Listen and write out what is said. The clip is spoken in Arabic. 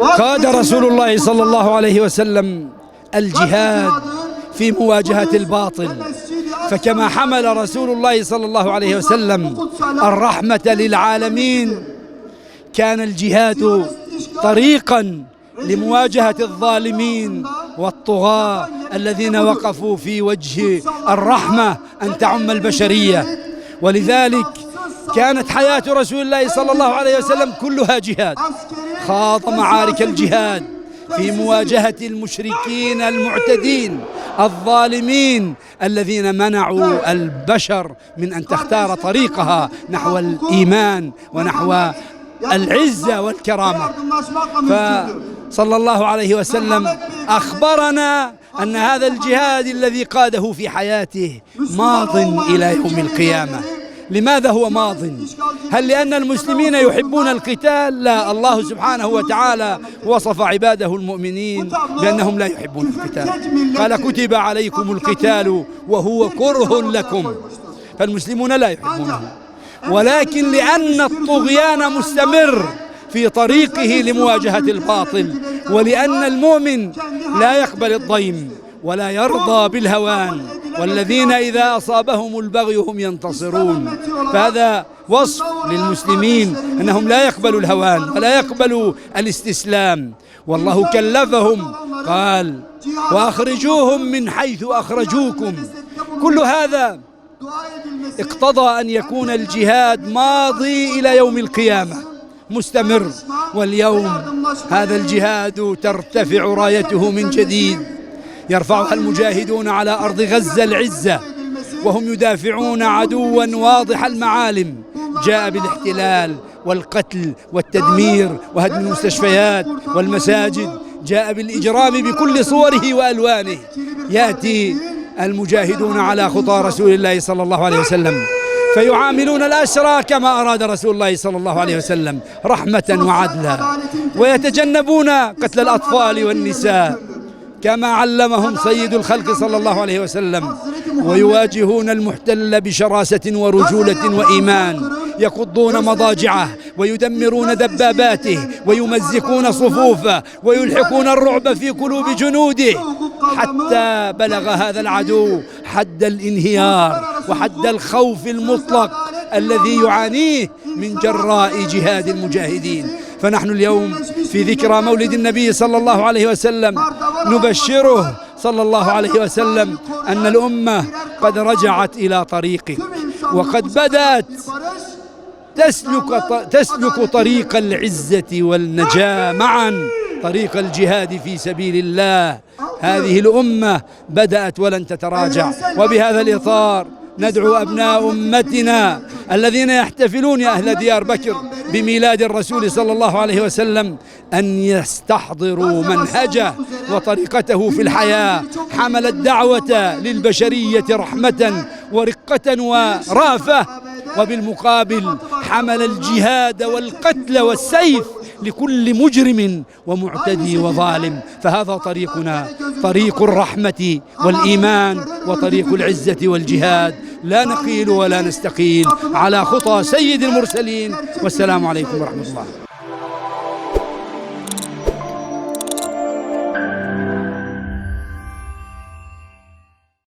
قاد رسول الله صلى الله عليه وسلم الجهاد في مواجهة الباطل، فكما حمل رسول الله صلى الله عليه وسلم الرحمة للعالمين، كان الجهاد طريقا لمواجهة الظالمين والطغاة الذين وقفوا في وجه الرحمة أن تعم البشرية. ولذلك كانت حياة رسول الله صلى الله عليه وسلم كلها جهاد، خاض معارك الجهاد في مواجهة المشركين المعتدين الظالمين الذين منعوا البشر من أن تختار طريقها نحو الإيمان ونحو العزة والكرامة. فصلى الله عليه وسلم أخبرنا أن هذا الجهاد الذي قاده في حياته ماض إلى يوم القيامة. لماذا هو ماض؟ هل لأن المسلمين يحبون القتال؟ لا، الله سبحانه وتعالى وصف عباده المؤمنين بأنهم لا يحبون القتال، قال كتب عليكم القتال وهو كره لكم، فالمسلمون لا يحبونه، ولكن لأن الطغيان مستمر في طريقه لمواجهة الباطل، ولأن المؤمن لا يقبل الضيم ولا يرضى بالهوان، والذين إذا أصابهم البغي هم ينتصرون. فهذا وصف للمسلمين أنهم لا يقبلوا الهوان ولا يقبلوا الاستسلام، والله كلفهم قال وأخرجوهم من حيث أخرجوكم. كل هذا اقتضى أن يكون الجهاد ماضي إلى يوم القيامة مستمر، واليوم هذا الجهاد ترتفع رايته من جديد، يرفعها المجاهدون على أرض غزة العزة، وهم يدافعون عدوا واضح المعالم جاء بالاحتلال والقتل والتدمير وهدم المستشفيات والمساجد، جاء بالإجرام بكل صوره وألوانه. يأتي المجاهدون على خطى رسول الله صلى الله عليه وسلم فيعاملون الأسرى كما أراد رسول الله صلى الله عليه وسلم رحمة وعدلا، ويتجنبون قتل الأطفال والنساء كما علمهم سيد الخلق صلى الله عليه وسلم، ويواجهون المحتل بشراسة ورجولة وإيمان، يقضون مضاجعه ويدمرون دباباته ويمزقون صفوفه ويلحقون الرعب في قلوب جنوده، حتى بلغ هذا العدو حد الانهيار وحد الخوف المطلق الذي يعانيه من جراء جهاد المجاهدين. فنحن اليوم في ذكرى مولد النبي صلى الله عليه وسلم نبشره صلى الله عليه وسلم أن الأمة قد رجعت إلى طريقه، وقد بدأت تسلك طريق العزة والنجاة معا، طريق الجهاد في سبيل الله. هذه الأمة بدأت ولن تتراجع. وبهذا الإطار ندعو أبناء أمتنا الذين يحتفلون يا أهل ديار بكر بميلاد الرسول صلى الله عليه وسلم أن يستحضروا منهجه وطريقته في الحياة، حمل الدعوة للبشرية رحمة ورقة ورأفة، وبالمقابل حمل الجهاد والقتل والسيف لكل مجرم ومعتدي وظالم. فهذا طريقنا، طريق الرحمة والإيمان وطريق العزة والجهاد، لا نقيل ولا نستقيل على خطى سيد المرسلين. والسلام عليكم ورحمة الله.